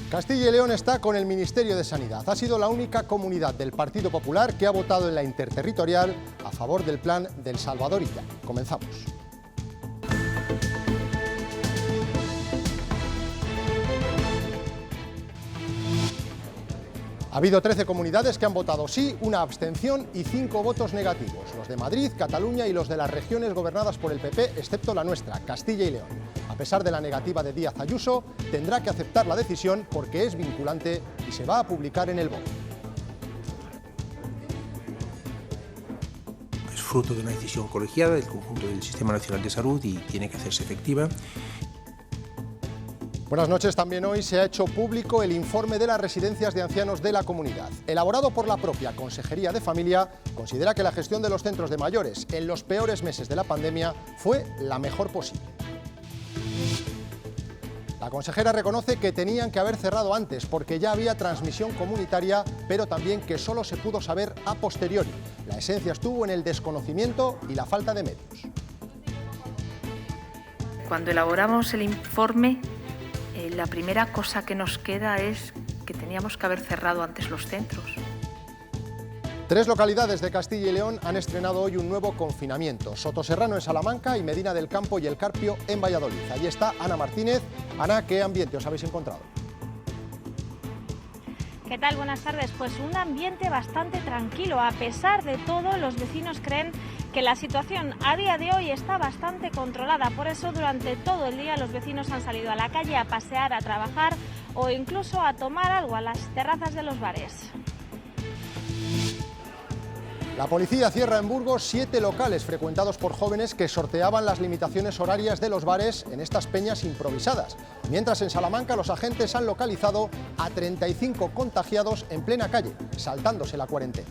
Castilla y León está con el Ministerio de Sanidad. Ha sido la única comunidad del Partido Popular que ha votado en la interterritorial a favor del plan del Salvadorilla. Comenzamos. Ha habido 13 comunidades que han votado sí, una abstención y 5 votos negativos. Los de Madrid, Cataluña y los de las regiones gobernadas por el PP, excepto la nuestra, Castilla y León. A pesar de la negativa de Díaz Ayuso, tendrá que aceptar la decisión porque es vinculante y se va a publicar en el BOE. Es fruto de una decisión colegiada del conjunto del Sistema Nacional de Salud y tiene que hacerse efectiva. Buenas noches. También hoy se ha hecho público el informe de las residencias de ancianos de la comunidad. Elaborado por la propia Consejería de Familia, considera que la gestión de los centros de mayores en los peores meses de la pandemia fue la mejor posible. La consejera reconoce que tenían que haber cerrado antes porque ya había transmisión comunitaria, pero también que solo se pudo saber a posteriori. La esencia estuvo en el desconocimiento y la falta de medios. Cuando elaboramos el informe, la primera cosa que nos queda es que teníamos que haber cerrado antes los centros. 3 localidades de Castilla y León han estrenado hoy un nuevo confinamiento. Sotoserrano en Salamanca y Medina del Campo y El Carpio en Valladolid. Allí está Ana Martínez. Ana, ¿qué ambiente os habéis encontrado? ¿Qué tal? Buenas tardes. Pues un ambiente bastante tranquilo. A pesar de todo, los vecinos creen que la situación a día de hoy está bastante controlada. Por eso, durante todo el día los vecinos han salido a la calle a pasear, a trabajar o incluso a tomar algo a las terrazas de los bares. La policía cierra en Burgos 7 locales frecuentados por jóvenes que sorteaban las limitaciones horarias de los bares en estas peñas improvisadas. Mientras en Salamanca los agentes han localizado a 35 contagiados en plena calle, saltándose la cuarentena.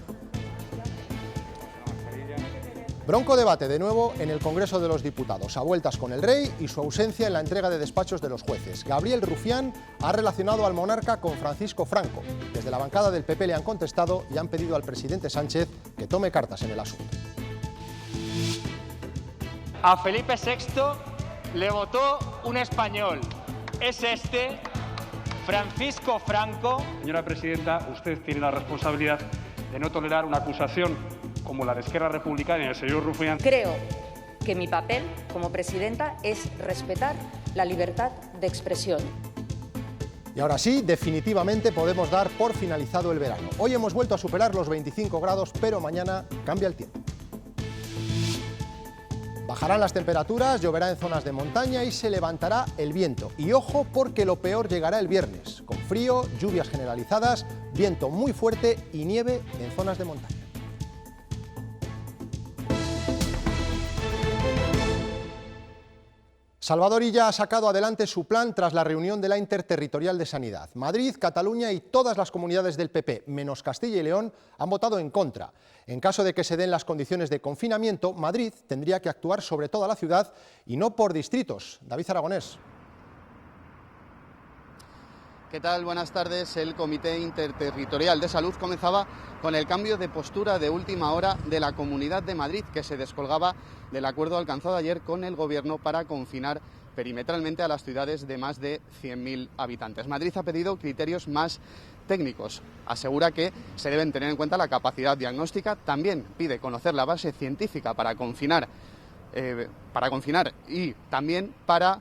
Bronco debate de nuevo en el Congreso de los Diputados, a vueltas con el rey y su ausencia en la entrega de despachos de los jueces. Gabriel Rufián ha relacionado al monarca con Francisco Franco. Desde la bancada del PP le han contestado y han pedido al presidente Sánchez que tome cartas en el asunto. A Felipe VI le votó un español. Es este, Francisco Franco. Señora presidenta, usted tiene la responsabilidad de no tolerar una acusación como la de Esquerra Republicana y el señor Rufián. Creo que mi papel como presidenta es respetar la libertad de expresión. Y ahora sí, definitivamente podemos dar por finalizado el verano. Hoy hemos vuelto a superar los 25 grados, pero mañana cambia el tiempo. Bajarán las temperaturas, lloverá en zonas de montaña y se levantará el viento. Y ojo porque lo peor llegará el viernes, con frío, lluvias generalizadas, viento muy fuerte y nieve en zonas de montaña. Salvadorilla ha sacado adelante su plan tras la reunión de la Interterritorial de Sanidad. Madrid, Cataluña y todas las comunidades del PP, menos Castilla y León, han votado en contra. En caso de que se den las condiciones de confinamiento, Madrid tendría que actuar sobre toda la ciudad y no por distritos. David Aragonés. ¿Qué tal? Buenas tardes. El Comité Interterritorial de Salud comenzaba con el cambio de postura de última hora de la Comunidad de Madrid, que se descolgaba del acuerdo alcanzado ayer con el Gobierno para confinar perimetralmente a las ciudades de más de 100.000 habitantes. Madrid ha pedido criterios más técnicos. Asegura que se deben tener en cuenta la capacidad diagnóstica. También pide conocer la base científica para confinar y también para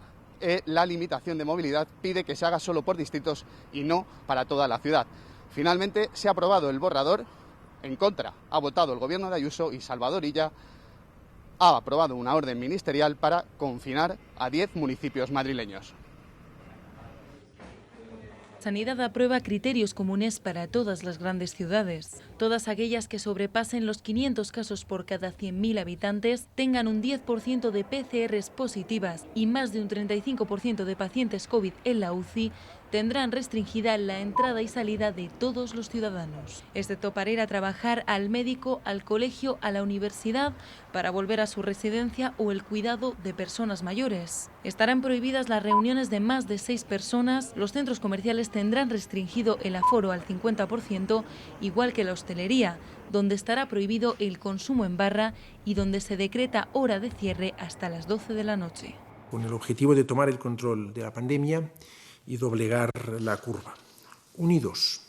la limitación de movilidad. Pide que se haga solo por distritos y no para toda la ciudad. Finalmente se ha aprobado el borrador. En contra ha votado el Gobierno de Ayuso y Salvadorilla ha aprobado una orden ministerial para confinar a 10 municipios madrileños. Sanidad aprueba criterios comunes para todas las grandes ciudades. Todas aquellas que sobrepasen los 500 casos por cada 100.000 habitantes tengan un 10% de PCRs positivas y más de un 35% de pacientes COVID en la UCI tendrán restringida la entrada y salida de todos los ciudadanos, excepto para ir a trabajar al médico, al colegio, a la universidad, para volver a su residencia o el cuidado de personas mayores. Estarán prohibidas las reuniones de más de 6 personas, los centros comerciales tendrán restringido el aforo al 50%, igual que la hostelería, donde estará prohibido el consumo en barra y donde se decreta hora de cierre hasta las 12 de la noche. Con el objetivo de tomar el control de la pandemia y doblegar la curva. unidos,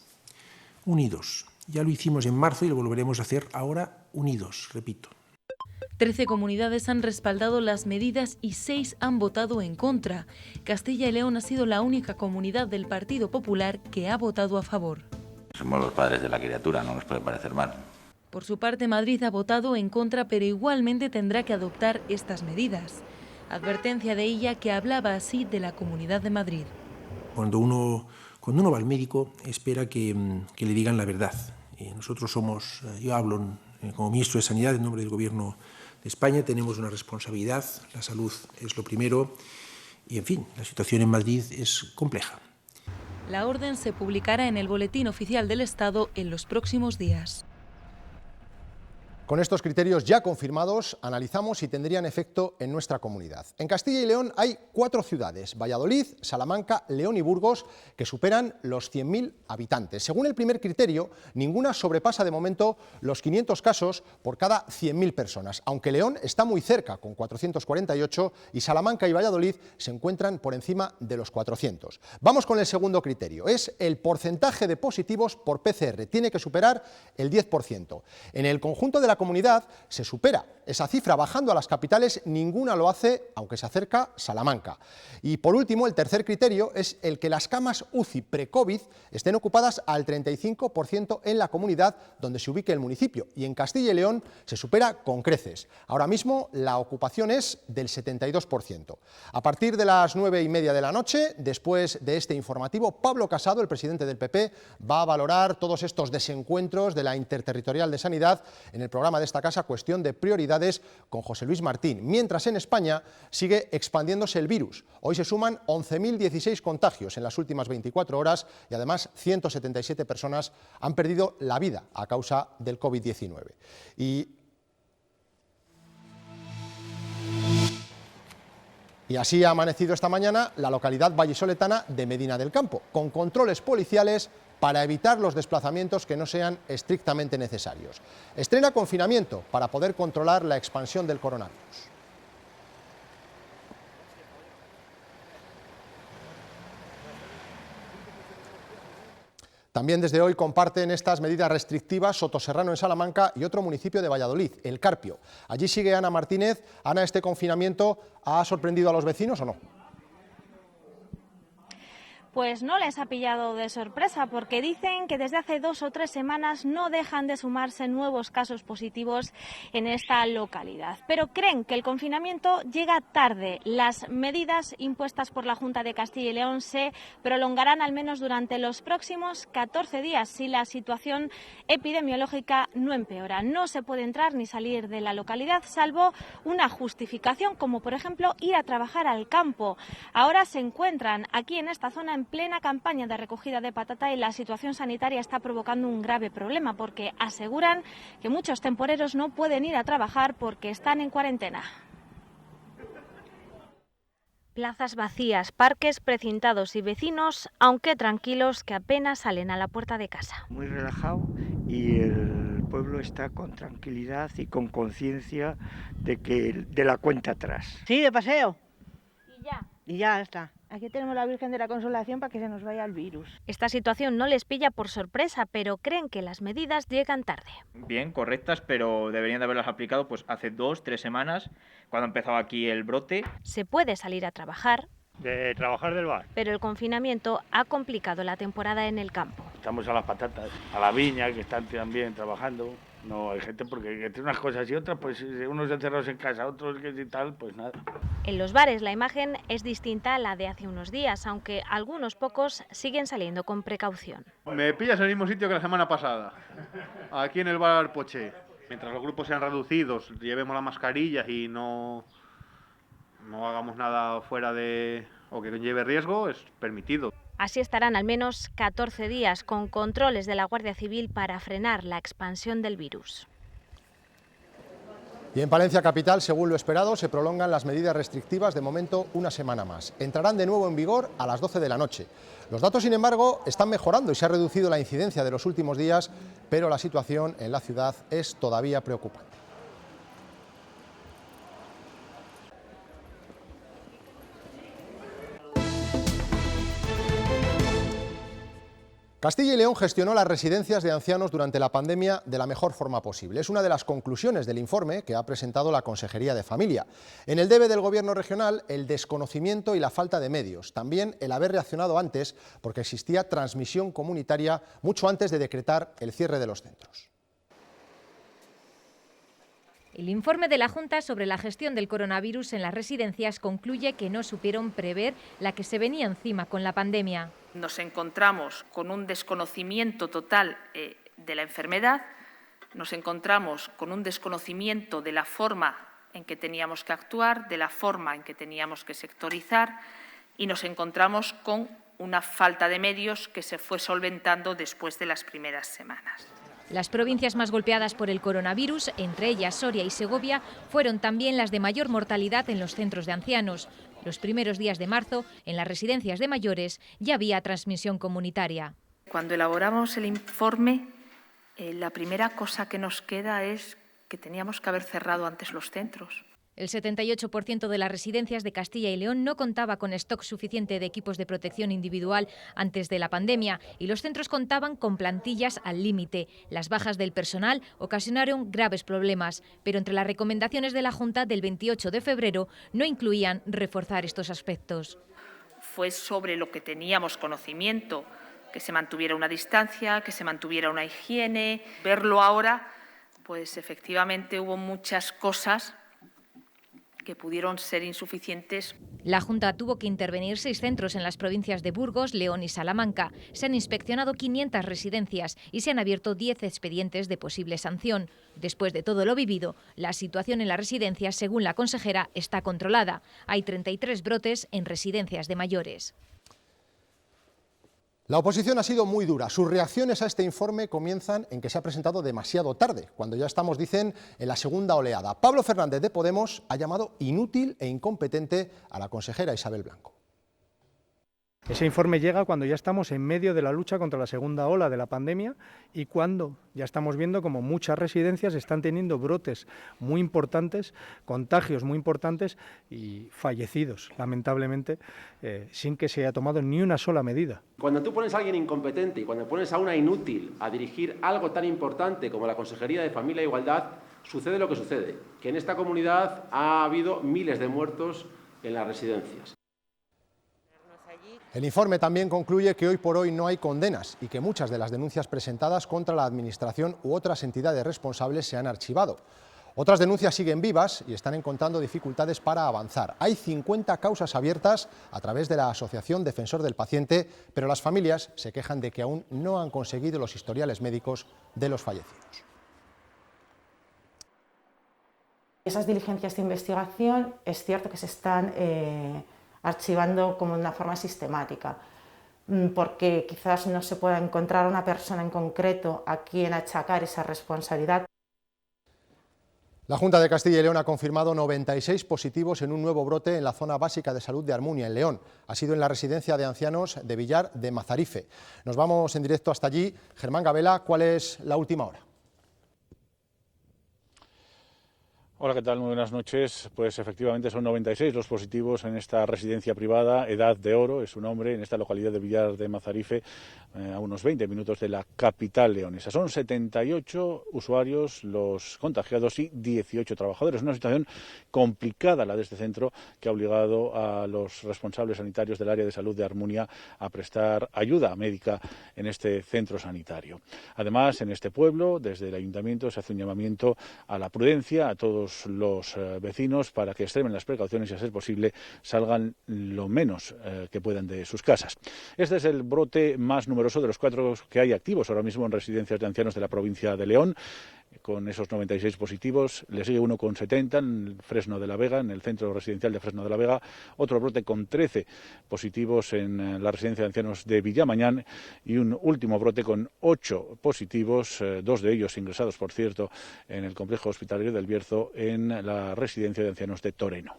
unidos. Ya lo hicimos en marzo y lo volveremos a hacer ahora unidos, repito. 13 comunidades han respaldado las medidas y 6 han votado en contra. Castilla y León ha sido la única comunidad del Partido Popular que ha votado a favor. Somos los padres de la criatura, no nos puede parecer mal. Por su parte, Madrid ha votado en contra, pero igualmente tendrá que adoptar estas medidas. Advertencia de ella que hablaba así de la Comunidad de Madrid. Cuando uno va al médico, espera que le digan la verdad. Nosotros somos, yo hablo como ministro de Sanidad en nombre del Gobierno de España, tenemos una responsabilidad, la salud es lo primero y, en fin, la situación en Madrid es compleja. La orden se publicará en el Boletín Oficial del Estado en los próximos días. Con estos criterios ya confirmados, analizamos si tendrían efecto en nuestra comunidad. En Castilla y León hay 4 ciudades, Valladolid, Salamanca, León y Burgos, que superan los 100.000 habitantes. Según el primer criterio, ninguna sobrepasa de momento los 500 casos por cada 100.000 personas, aunque León está muy cerca, con 448, y Salamanca y Valladolid se encuentran por encima de los 400. Vamos con el segundo criterio, es el porcentaje de positivos por PCR, tiene que superar el 10%. En el conjunto de la comunidad se supera esa cifra, bajando a las capitales, ninguna lo hace, aunque se acerca Salamanca. Y por último, el tercer criterio es el que las camas UCI pre-COVID estén ocupadas al 35% en la comunidad donde se ubique el municipio, y en Castilla y León se supera con creces. Ahora mismo la ocupación es del 72%. A partir de las 9:30 de la noche, después de este informativo, Pablo Casado, el presidente del PP, va a valorar todos estos desencuentros de la Interterritorial de Sanidad en el programa de esta casa, Cuestión de Prioridades, con José Luis Martín, mientras en España sigue expandiéndose el virus. Hoy se suman 11.016 contagios en las últimas 24 horas y además 177 personas han perdido la vida a causa del COVID-19. Y así ha amanecido esta mañana la localidad vallisoletana de Medina del Campo, con controles policiales para evitar los desplazamientos que no sean estrictamente necesarios. Estrena confinamiento para poder controlar la expansión del coronavirus. También desde hoy comparten estas medidas restrictivas Sotoserrano en Salamanca y otro municipio de Valladolid, El Carpio. Allí sigue Ana Martínez. Ana, ¿este confinamiento ha sorprendido a los vecinos o no? Pues no les ha pillado de sorpresa, porque dicen que desde hace 2 o 3 semanas no dejan de sumarse nuevos casos positivos en esta localidad. Pero creen que el confinamiento llega tarde. Las medidas impuestas por la Junta de Castilla y León se prolongarán al menos durante los próximos 14 días si la situación epidemiológica no empeora. No se puede entrar ni salir de la localidad salvo una justificación, como por ejemplo ir a trabajar al campo. Ahora se encuentran aquí en esta zona en plena campaña de recogida de patata y la situación sanitaria está provocando un grave problema, porque aseguran que muchos temporeros no pueden ir a trabajar porque están en cuarentena. Plazas vacías, parques precintados y vecinos, aunque tranquilos, que apenas salen a la puerta de casa. Muy relajado y el pueblo está con tranquilidad y con conciencia de la cuenta atrás. Sí, de paseo. Y ya. Y ya está. Aquí tenemos la Virgen de la Consolación para que se nos vaya el virus. Esta situación no les pilla por sorpresa, pero creen que las medidas llegan tarde. Bien, correctas, pero deberían de haberlas aplicado pues hace 2 o 3 semanas, cuando empezaba aquí el brote. Se puede salir a trabajar. De trabajar del bar. Pero el confinamiento ha complicado la temporada en el campo. Estamos a las patatas, a la viña, que están también trabajando. No, hay gente porque entre unas cosas y otras, pues unos encerrados en casa, otros que y tal, pues nada. En los bares la imagen es distinta a la de hace unos días, aunque algunos pocos siguen saliendo con precaución. Me pillas en el mismo sitio que la semana pasada, aquí en el bar Poché. Mientras los grupos sean reducidos, llevemos las mascarillas y no hagamos nada fuera de o que conlleve riesgo, es permitido. Así estarán al menos 14 días con controles de la Guardia Civil para frenar la expansión del virus. Y en Palencia capital, según lo esperado, se prolongan las medidas restrictivas de momento una semana más. Entrarán de nuevo en vigor a las 12 de la noche. Los datos, sin embargo, están mejorando y se ha reducido la incidencia de los últimos días, pero la situación en la ciudad es todavía preocupante. Castilla y León gestionó las residencias de ancianos durante la pandemia de la mejor forma posible. Es una de las conclusiones del informe que ha presentado la Consejería de Familia. En el debe del Gobierno regional, el desconocimiento y la falta de medios. También el haber reaccionado antes, porque existía transmisión comunitaria mucho antes de decretar el cierre de los centros. El informe de la Junta sobre la gestión del coronavirus en las residencias concluye que no supieron prever la que se venía encima con la pandemia. Nos encontramos con un desconocimiento total de la enfermedad, nos encontramos con un desconocimiento de la forma en que teníamos que actuar, de la forma en que teníamos que sectorizar y nos encontramos con una falta de medios que se fue solventando después de las primeras semanas. Las provincias más golpeadas por el coronavirus, entre ellas Soria y Segovia, fueron también las de mayor mortalidad en los centros de ancianos. Los primeros días de marzo, en las residencias de mayores, ya había transmisión comunitaria. Cuando elaboramos el informe, la primera cosa que nos queda es que teníamos que haber cerrado antes los centros. El 78% de las residencias de Castilla y León no contaba con stock suficiente de equipos de protección individual antes de la pandemia y los centros contaban con plantillas al límite. Las bajas del personal ocasionaron graves problemas, pero entre las recomendaciones de la Junta del 28 de febrero no incluían reforzar estos aspectos. Fue sobre lo que teníamos conocimiento, que se mantuviera una distancia, que se mantuviera una higiene. Verlo ahora, pues efectivamente hubo muchas cosas que pudieron ser insuficientes. La Junta tuvo que intervenir 6 centros en las provincias de Burgos, León y Salamanca. Se han inspeccionado 500 residencias y se han abierto 10 expedientes de posible sanción. Después de todo lo vivido, la situación en las residencias, según la consejera, está controlada. Hay 33 brotes en residencias de mayores. La oposición ha sido muy dura. Sus reacciones a este informe comienzan en que se ha presentado demasiado tarde, cuando ya estamos, dicen, en la segunda oleada. Pablo Fernández de Podemos ha llamado inútil e incompetente a la consejera Isabel Blanco. Ese informe llega cuando ya estamos en medio de la lucha contra la segunda ola de la pandemia y cuando ya estamos viendo como muchas residencias están teniendo brotes muy importantes, contagios muy importantes y fallecidos, lamentablemente, sin que se haya tomado ni una sola medida. Cuando tú pones a alguien incompetente y cuando pones a una inútil a dirigir algo tan importante como la Consejería de Familia e Igualdad, sucede lo que sucede, que en esta comunidad ha habido miles de muertos en las residencias. El informe también concluye que hoy por hoy no hay condenas y que muchas de las denuncias presentadas contra la Administración u otras entidades responsables se han archivado. Otras denuncias siguen vivas y están encontrando dificultades para avanzar. Hay 50 causas abiertas a través de la Asociación Defensor del Paciente, pero las familias se quejan de que aún no han conseguido los historiales médicos de los fallecidos. Esas diligencias de investigación es cierto que se están archivando como de una forma sistemática, porque quizás no se pueda encontrar una persona en concreto a quien achacar esa responsabilidad. La Junta de Castilla y León ha confirmado 96 positivos en un nuevo brote en la zona básica de salud de Armunia, en León. Ha sido en la residencia de ancianos de Villar de Mazarife. Nos vamos en directo hasta allí. Germán Gabela, ¿cuál es la última hora? Hola, ¿qué tal? Muy buenas noches. Pues efectivamente son 96 los positivos en esta residencia privada, Edad de Oro, es su nombre, en esta localidad de Villar de Mazarife, a unos 20 minutos de la capital leonesa. Son 78 usuarios los contagiados y 18 trabajadores. Una situación complicada la de este centro que ha obligado a los responsables sanitarios del área de salud de Armunia a prestar ayuda médica en este centro sanitario. Además, en este pueblo, desde el ayuntamiento se hace un llamamiento a la prudencia, a todos los vecinos para que extremen las precauciones y, a ser posible, salgan lo menos que puedan de sus casas. Este es el brote más numeroso de los 4 que hay activos ahora mismo en residencias de ancianos de la provincia de León. Con esos 96 positivos, le sigue uno con 70 en Fresno de la Vega, en el centro residencial de Fresno de la Vega, otro brote con 13 positivos en la residencia de ancianos de Villamañán y un último brote con 8 positivos, 2 de ellos ingresados, por cierto, en el complejo hospitalario del Bierzo, en la residencia de ancianos de Toreno.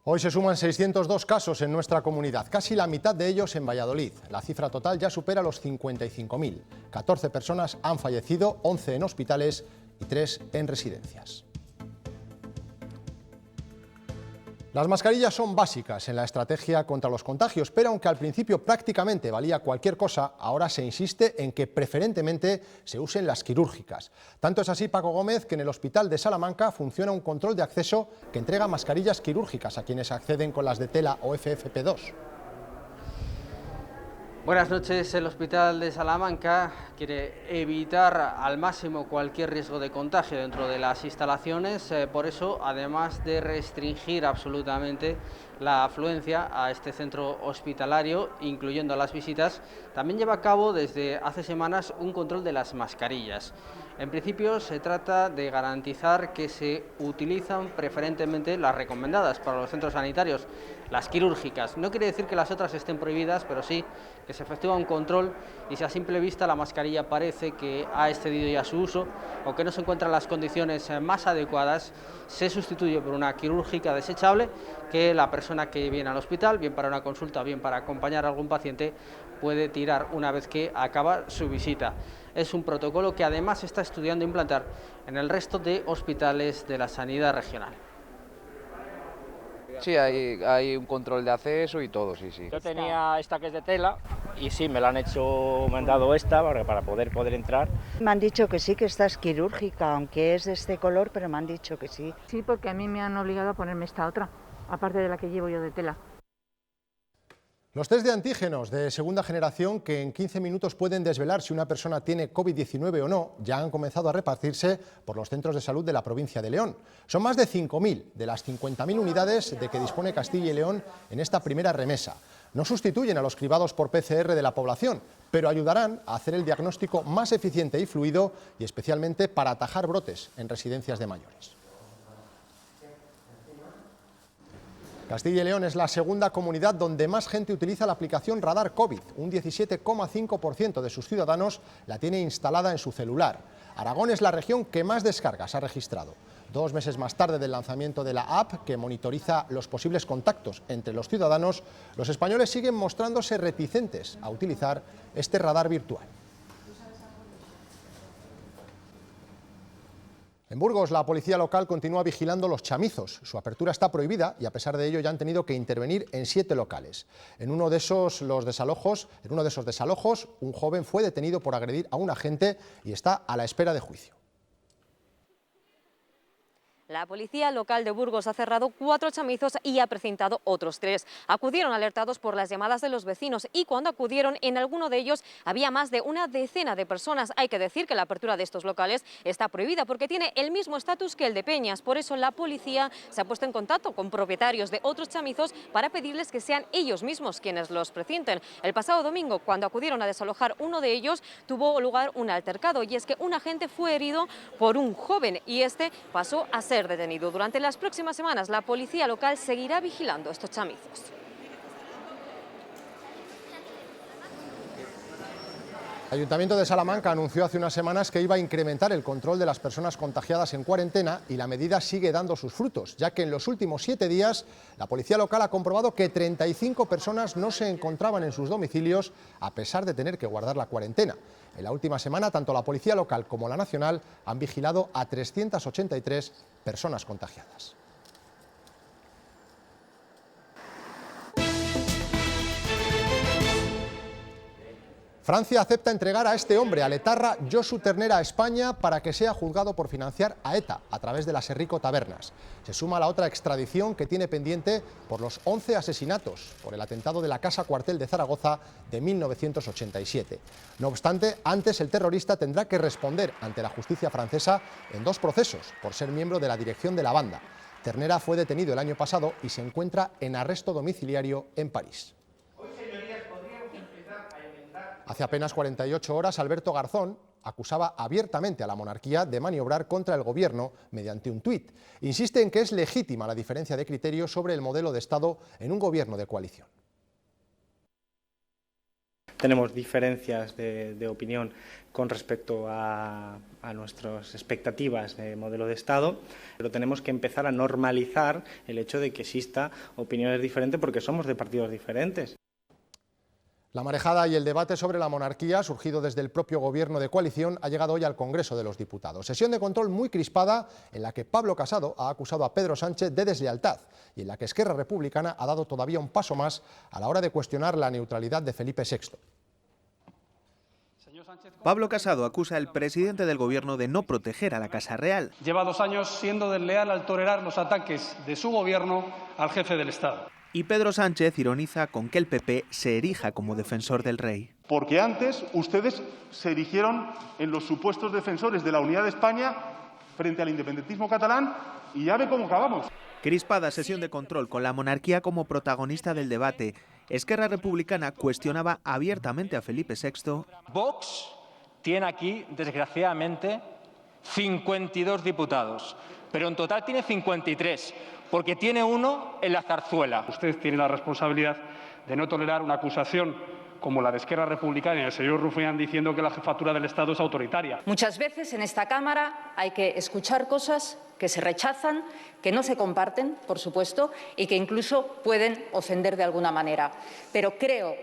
Hoy se suman 602 casos en nuestra comunidad, casi la mitad de ellos en Valladolid. La cifra total ya supera los 55.000. 14 personas han fallecido, 11 en hospitales y 3 en residencias. Las mascarillas son básicas en la estrategia contra los contagios, pero aunque al principio prácticamente valía cualquier cosa, ahora se insiste en que preferentemente se usen las quirúrgicas. Tanto es así, Paco Gómez, que en el Hospital de Salamanca funciona un control de acceso que entrega mascarillas quirúrgicas a quienes acceden con las de tela o FFP2. Buenas noches. El Hospital de Salamanca quiere evitar al máximo cualquier riesgo de contagio dentro de las instalaciones. Por eso, además de restringir absolutamente la afluencia a este centro hospitalario, incluyendo las visitas, también lleva a cabo desde hace semanas un control de las mascarillas. En principio se trata de garantizar que se utilizan preferentemente las recomendadas para los centros sanitarios, las quirúrgicas. No quiere decir que las otras estén prohibidas, pero sí que se efectúa un control y si a simple vista la mascarilla parece que ha excedido ya su uso o que no se encuentran las condiciones más adecuadas, se sustituye por una quirúrgica desechable que la persona que viene al hospital, bien para una consulta, bien para acompañar a algún paciente, puede tirar una vez que acaba su visita. Es un protocolo que además se está estudiando implantar en el resto de hospitales de la sanidad regional. Sí, hay un control de acceso y todo, sí. Yo tenía esta que es de tela y sí, me la han hecho, me han dado esta para poder entrar. Me han dicho que sí, que esta es quirúrgica, aunque es de este color, pero me han dicho que sí. Sí, porque a mí me han obligado a ponerme esta otra, aparte de la que llevo yo de tela. Los test de antígenos de segunda generación, que en 15 minutos pueden desvelar si una persona tiene COVID-19 o no, ya han comenzado a repartirse por los centros de salud de la provincia de León. Son más de 5.000 de las 50.000 unidades de que dispone Castilla y León en esta primera remesa. No sustituyen a los cribados por PCR de la población, pero ayudarán a hacer el diagnóstico más eficiente y fluido y especialmente para atajar brotes en residencias de mayores. Castilla y León es la segunda comunidad donde más gente utiliza la aplicación Radar COVID. Un 17,5% de sus ciudadanos la tiene instalada en su celular. Aragón es la región que más descargas ha registrado. 2 meses más tarde del lanzamiento de la app, que monitoriza los posibles contactos entre los ciudadanos, los españoles siguen mostrándose reticentes a utilizar este radar virtual. En Burgos, la policía local continúa vigilando los chamizos. Su apertura está prohibida y a pesar de ello ya han tenido que intervenir en 7 locales. En uno de esos desalojos, un joven fue detenido por agredir a un agente y está a la espera de juicio. La policía local de Burgos ha cerrado 4 chamizos y ha precintado otros 3. Acudieron alertados por las llamadas de los vecinos y cuando acudieron en alguno de ellos había más de una decena de personas. Hay que decir que la apertura de estos locales está prohibida porque tiene el mismo estatus que el de Peñas. Por eso la policía se ha puesto en contacto con propietarios de otros chamizos para pedirles que sean ellos mismos quienes los precinten. El pasado domingo, cuando acudieron a desalojar uno de ellos, tuvo lugar un altercado y es que un agente fue herido por un joven y este pasó a ser detenido. Durante las próximas semanas la policía local seguirá vigilando estos chamizos. El Ayuntamiento de Salamanca anunció hace unas semanas que iba a incrementar el control de las personas contagiadas en cuarentena y la medida sigue dando sus frutos, ya que en los últimos 7 días la policía local ha comprobado que 35 personas no se encontraban en sus domicilios a pesar de tener que guardar la cuarentena. En la última semana, tanto la policía local como la nacional han vigilado a 383 personas contagiadas. Francia acepta entregar a este hombre, al etarra Josu Ternera, a España para que sea juzgado por financiar a ETA a través de las Herriko Tabernas. Se suma a la otra extradición que tiene pendiente por los 11 asesinatos por el atentado de la Casa Cuartel de Zaragoza de 1987. No obstante, antes el terrorista tendrá que responder ante la justicia francesa en 2 procesos por ser miembro de la dirección de la banda. Ternera fue detenido el año pasado y se encuentra en arresto domiciliario en París. Hace apenas 48 horas, Alberto Garzón acusaba abiertamente a la monarquía de maniobrar contra el gobierno mediante un tuit. Insiste en que es legítima la diferencia de criterio sobre el modelo de Estado en un gobierno de coalición. Tenemos diferencias de opinión con respecto a nuestras expectativas de modelo de Estado, pero tenemos que empezar a normalizar el hecho de que exista opiniones diferentes porque somos de partidos diferentes. La marejada y el debate sobre la monarquía, surgido desde el propio gobierno de coalición, ha llegado hoy al Congreso de los Diputados. Sesión de control muy crispada en la que Pablo Casado ha acusado a Pedro Sánchez de deslealtad y en la que Esquerra Republicana ha dado todavía un paso más a la hora de cuestionar la neutralidad de Felipe VI. Pablo Casado acusa al presidente del gobierno de no proteger a la Casa Real. Lleva 2 años siendo desleal al tolerar los ataques de su gobierno al jefe del Estado. Y Pedro Sánchez ironiza con que el PP se erija como defensor del rey. Porque antes ustedes se erigieron en los supuestos defensores de la unidad de España frente al independentismo catalán y ya ve cómo acabamos. Crispada sesión de control con la monarquía como protagonista del debate. Esquerra Republicana cuestionaba abiertamente a Felipe VI. Vox tiene aquí, desgraciadamente, 52 diputados, pero en total tiene 53. Porque tiene uno en la zarzuela. Usted tiene la responsabilidad de no tolerar una acusación como la de Esquerra Republicana y el señor Rufián diciendo que la jefatura del Estado es autoritaria. Muchas veces en esta Cámara hay que escuchar cosas que se rechazan, que no se comparten, por supuesto, y que incluso pueden ofender de alguna manera. Pero creo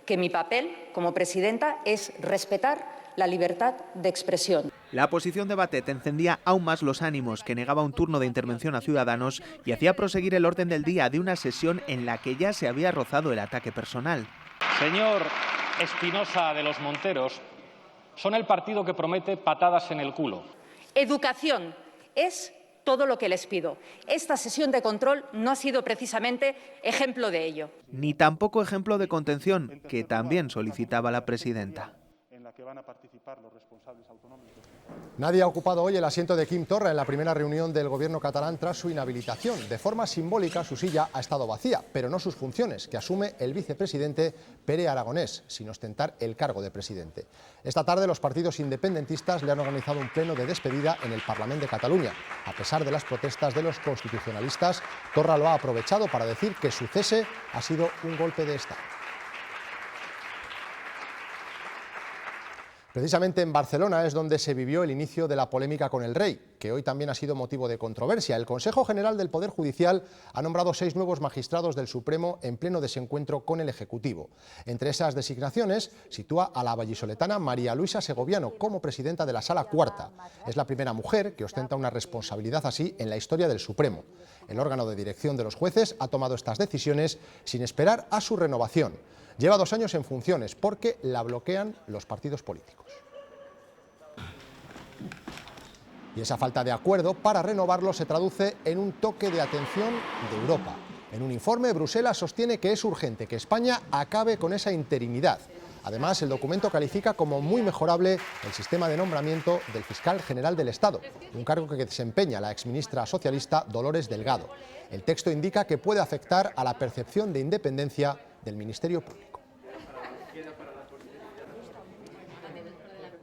que mi papel como presidenta es respetar la libertad de expresión. La posición de Batet encendía aún más los ánimos, que negaba un turno de intervención a Ciudadanos y hacía proseguir el orden del día de una sesión en la que ya se había rozado el ataque personal. Señor Espinosa de los Monteros, son el partido que promete patadas en el culo. Educación es todo lo que les pido. Esta sesión de control no ha sido precisamente ejemplo de ello. Ni tampoco ejemplo de contención, que también solicitaba la presidenta. Que van a participar los responsables autonómicos. Nadie ha ocupado hoy el asiento de Quim Torra en la primera reunión del gobierno catalán tras su inhabilitación. De forma simbólica, su silla ha estado vacía, pero no sus funciones, que asume el vicepresidente Pere Aragonés, sin ostentar el cargo de presidente. Esta tarde los partidos independentistas le han organizado un pleno de despedida en el Parlamento de Cataluña. A pesar de las protestas de los constitucionalistas, Torra lo ha aprovechado para decir que su cese ha sido un golpe de Estado. Precisamente en Barcelona es donde se vivió el inicio de la polémica con el rey, que hoy también ha sido motivo de controversia. El Consejo General del Poder Judicial ha nombrado 6 nuevos magistrados del Supremo en pleno desencuentro con el Ejecutivo. Entre esas designaciones sitúa a la vallisoletana María Luisa Segoviano como presidenta de la Sala Cuarta. Es la primera mujer que ostenta una responsabilidad así en la historia del Supremo. El órgano de dirección de los jueces ha tomado estas decisiones sin esperar a su renovación. Lleva 2 años en funciones porque la bloquean los partidos políticos. Y esa falta de acuerdo para renovarlo se traduce en un toque de atención de Europa. En un informe, Bruselas sostiene que es urgente que España acabe con esa interinidad. Además, el documento califica como muy mejorable el sistema de nombramiento del fiscal general del Estado, un cargo que desempeña la exministra socialista Dolores Delgado. El texto indica que puede afectar a la percepción de independencia del Ministerio Público.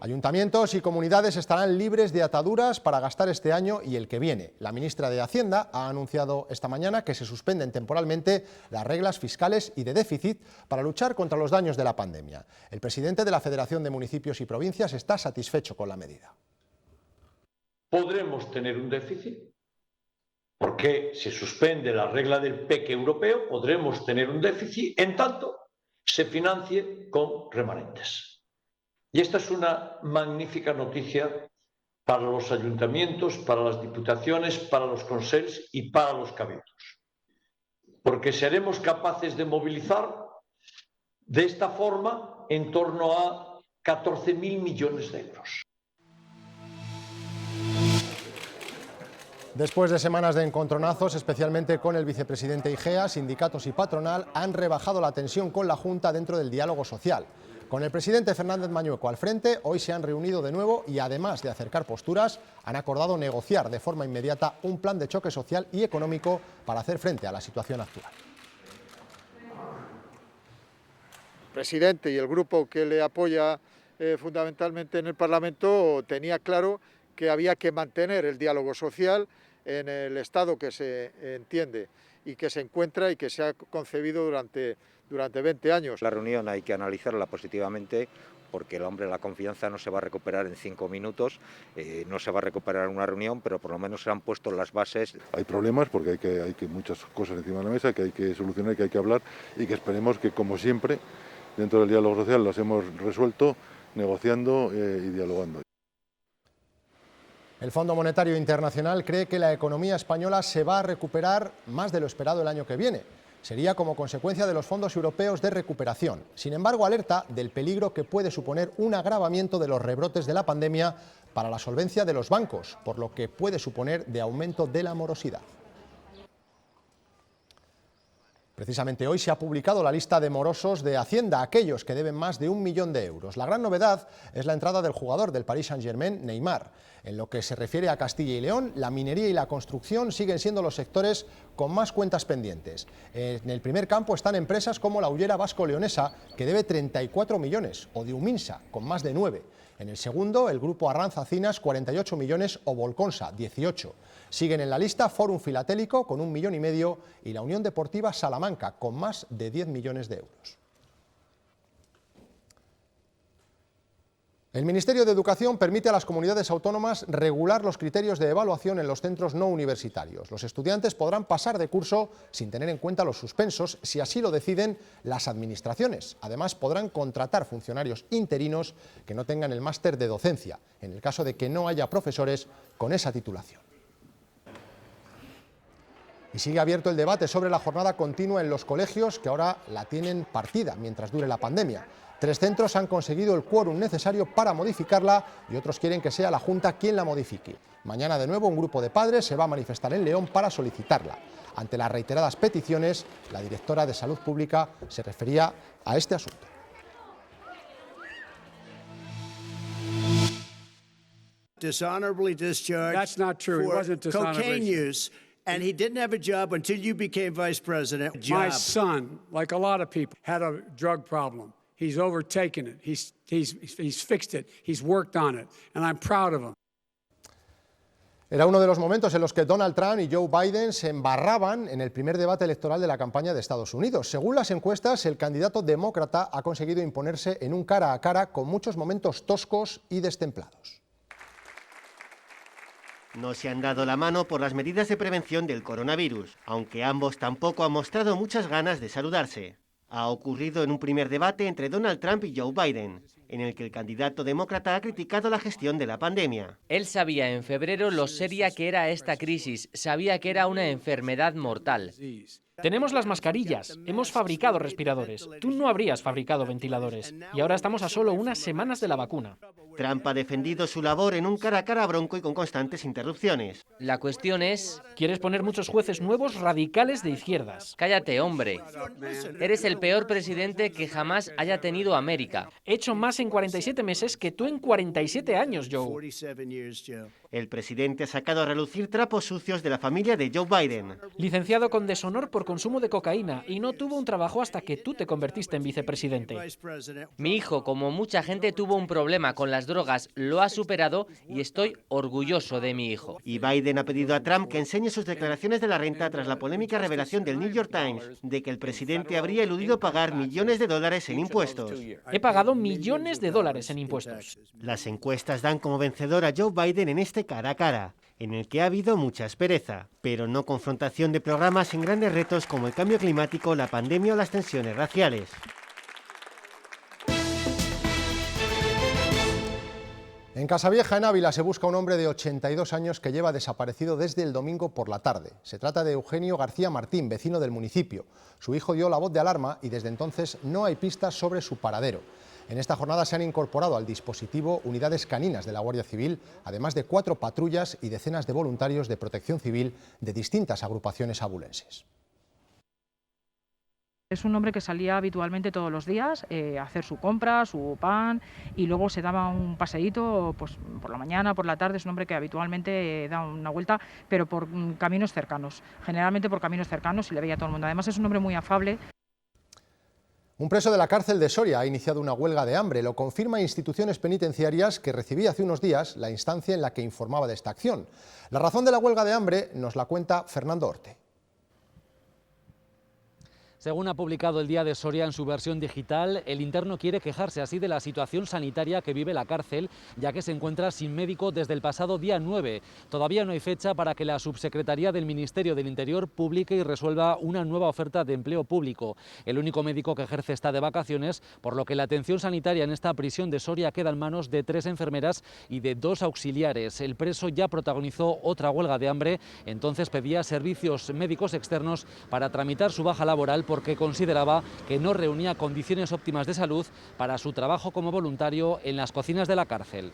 Ayuntamientos y comunidades estarán libres de ataduras para gastar este año y el que viene. La ministra de Hacienda ha anunciado esta mañana que se suspenden temporalmente las reglas fiscales y de déficit para luchar contra los daños de la pandemia. El presidente de la Federación de Municipios y Provincias está satisfecho con la medida. Podremos tener un déficit porque se suspende la regla del PEC europeo, podremos tener un déficit en tanto se financie con remanentes. Y esta es una magnífica noticia para los ayuntamientos, para las diputaciones, para los consells y para los cabildos. Porque seremos capaces de movilizar de esta forma en torno a 14.000 millones de euros. Después de semanas de encontronazos, especialmente con el vicepresidente Igea, sindicatos y patronal han rebajado la tensión con la Junta dentro del diálogo social. Con el presidente Fernández Mañueco al frente, hoy se han reunido de nuevo y además de acercar posturas, han acordado negociar de forma inmediata un plan de choque social y económico para hacer frente a la situación actual. El presidente y el grupo que le apoya fundamentalmente en el Parlamento tenía claro que había que mantener el diálogo social en el estado que se entiende y que se encuentra y que se ha concebido durante 20 años. La reunión hay que analizarla positivamente porque la confianza no se va a recuperar en 5 minutos, no se va a recuperar en una reunión, pero por lo menos se han puesto las bases. Hay problemas porque hay que muchas cosas encima de la mesa que hay que solucionar, que hay que hablar y que esperemos que, como siempre, dentro del diálogo social las hemos resuelto negociando y dialogando. El Fondo Monetario Internacional cree que la economía española se va a recuperar más de lo esperado el año que viene. Sería como consecuencia de los fondos europeos de recuperación. Sin embargo, alerta del peligro que puede suponer un agravamiento de los rebrotes de la pandemia para la solvencia de los bancos, por lo que puede suponer de aumento de la morosidad. Precisamente hoy se ha publicado la lista de morosos de Hacienda, aquellos que deben más de 1 millón de euros. La gran novedad es la entrada del jugador del Paris Saint-Germain, Neymar. En lo que se refiere a Castilla y León, la minería y la construcción siguen siendo los sectores con más cuentas pendientes. En el primer campo están empresas como la Hullera Vasco-Leonesa, que debe 34 millones, o Diuminsa, con más de 9. En el segundo, el grupo Arranzacinas, 48 millones, o Volconsa, 18. Siguen en la lista Fórum Filatélico, con 1,5 millones, y la Unión Deportiva Salamanca, con más de 10 millones de euros. El Ministerio de Educación permite a las comunidades autónomas regular los criterios de evaluación en los centros no universitarios. Los estudiantes podrán pasar de curso sin tener en cuenta los suspensos, si así lo deciden las administraciones. Además, podrán contratar funcionarios interinos que no tengan el máster de docencia, en el caso de que no haya profesores con esa titulación. Y sigue abierto el debate sobre la jornada continua en los colegios, que ahora la tienen partida mientras dure la pandemia. 3 centros han conseguido el quórum necesario para modificarla y otros quieren que sea la Junta quien la modifique. Mañana de nuevo un grupo de padres se va a manifestar en León para solicitarla. Ante las reiteradas peticiones, la directora de Salud Pública se refería a este asunto. Dishonorably discharged. That's not true. He wasn't dishonorably. Cocaine use. And he didn't have a job until you became vice president. My son, like a lot of people, had a drug problem. He's overtaken it. He's fixed it. He's worked on it. And I'm proud of him. Era uno de los momentos en los que Donald Trump y Joe Biden se embarraban en el primer debate electoral de la campaña de Estados Unidos. Según las encuestas, el candidato demócrata ha conseguido imponerse en un cara a cara con muchos momentos toscos y destemplados. No se han dado la mano por las medidas de prevención del coronavirus, aunque ambos tampoco han mostrado muchas ganas de saludarse. Ha ocurrido en un primer debate entre Donald Trump y Joe Biden, en el que el candidato demócrata ha criticado la gestión de la pandemia. Él sabía en febrero lo seria que era esta crisis, sabía que era una enfermedad mortal. Tenemos las mascarillas, hemos fabricado respiradores, tú no habrías fabricado ventiladores, y ahora estamos a solo unas semanas de la vacuna. Trump ha defendido su labor en un cara a cara bronco y con constantes interrupciones. La cuestión es... Quieres poner muchos jueces nuevos radicales de izquierdas. Cállate, hombre. Eres el peor presidente que jamás haya tenido América. He hecho más en 47 meses que tú en 47 años, Joe. El presidente ha sacado a relucir trapos sucios de la familia de Joe Biden. Licenciado con deshonor por consumo de cocaína y no tuvo un trabajo hasta que tú te convertiste en vicepresidente. Mi hijo, como mucha gente, tuvo un problema con las drogas, lo ha superado y estoy orgulloso de mi hijo. Y Biden ha pedido a Trump que enseñe sus declaraciones de la renta tras la polémica revelación del New York Times de que el presidente habría eludido pagar millones de dólares en impuestos. He pagado millones de dólares en impuestos. Las encuestas dan como vencedor a Joe Biden en este cara a cara, en el que ha habido mucha aspereza, pero no confrontación de programas en grandes retos como el cambio climático, la pandemia o las tensiones raciales. En Casavieja, en Ávila, se busca un hombre de 82 años que lleva desaparecido desde el domingo por la tarde. Se trata de Eugenio García Martín, vecino del municipio. Su hijo dio la voz de alarma y desde entonces no hay pistas sobre su paradero. En esta jornada se han incorporado al dispositivo unidades caninas de la Guardia Civil, además de 4 patrullas y decenas de voluntarios de protección civil de distintas agrupaciones abulenses. Es un hombre que salía habitualmente todos los días a hacer su compra, su pan, y luego se daba un paseíto pues, por la mañana, por la tarde. Es un hombre que habitualmente da una vuelta, pero por caminos cercanos, generalmente por caminos cercanos, y le veía a todo el mundo. Además es un hombre muy afable. Un preso de la cárcel de Soria ha iniciado una huelga de hambre. Lo confirma Instituciones Penitenciarias, que recibía hace unos días la instancia en la que informaba de esta acción. La razón de la huelga de hambre nos la cuenta Fernando Orte. Según ha publicado el Día de Soria en su versión digital, el interno quiere quejarse así de la situación sanitaria que vive la cárcel, ya que se encuentra sin médico desde el pasado día 9. Todavía no hay fecha para que la Subsecretaría del Ministerio del Interior publique y resuelva una nueva oferta de empleo público. El único médico que ejerce está de vacaciones, por lo que la atención sanitaria en esta prisión de Soria queda en manos de 3 enfermeras y de 2 auxiliares. El preso ya protagonizó otra huelga de hambre, entonces pedía servicios médicos externos para tramitar su baja laboral porque consideraba que no reunía condiciones óptimas de salud para su trabajo como voluntario en las cocinas de la cárcel.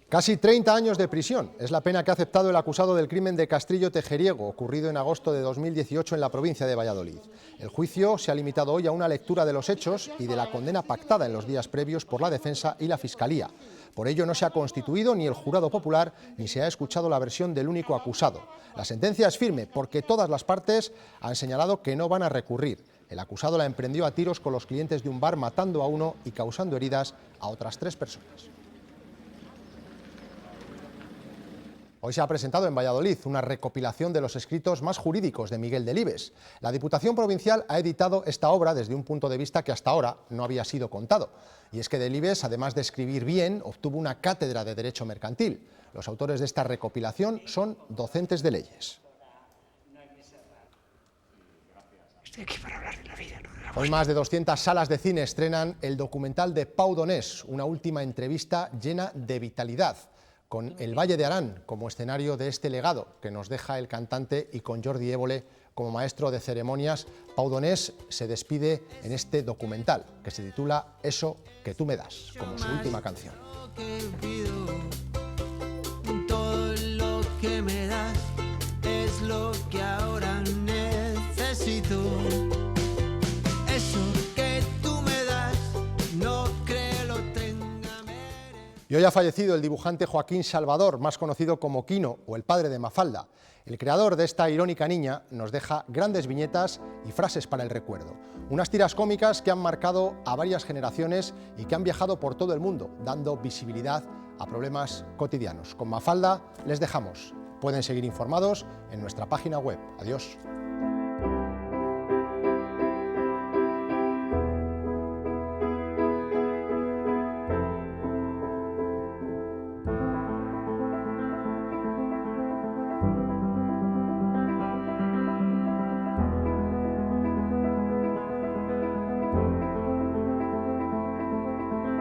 Casi 30 años de prisión es la pena que ha aceptado el acusado del crimen de Castrillo Tejeriego, ocurrido en agosto de 2018 en la provincia de Valladolid. El juicio se ha limitado hoy a una lectura de los hechos y de la condena pactada en los días previos por la defensa y la Fiscalía. Por ello no se ha constituido ni el jurado popular ni se ha escuchado la versión del único acusado. La sentencia es firme porque todas las partes han señalado que no van a recurrir. El acusado la emprendió a tiros con los clientes de un bar, matando a uno y causando heridas a otras 3 personas. Hoy se ha presentado en Valladolid una recopilación de los escritos más jurídicos de Miguel Delibes. La Diputación Provincial ha editado esta obra desde un punto de vista que hasta ahora no había sido contado. Y es que Delibes, además de escribir bien, obtuvo una cátedra de Derecho Mercantil. Los autores de esta recopilación son docentes de leyes. Estoy aquí para hablar de la vida, no de la Hoy más de 200 salas de cine estrenan el documental de Pau Donés, una última entrevista llena de vitalidad, con el Valle de Arán como escenario de este legado que nos deja el cantante y con Jordi Évole como maestro de ceremonias. Pau Donés se despide en este documental que se titula Eso que tú me das, como su última canción. Todo lo que me das es lo que ahora necesito. Eso que tú me das no creo lo tenga. Y hoy ha fallecido el dibujante Joaquín Salvador, más conocido como Quino o el padre de Mafalda. El creador de esta irónica niña nos deja grandes viñetas y frases para el recuerdo. Unas tiras cómicas que han marcado a varias generaciones y que han viajado por todo el mundo, dando visibilidad a problemas cotidianos. Con Mafalda les dejamos. Pueden seguir informados en nuestra página web. Adiós.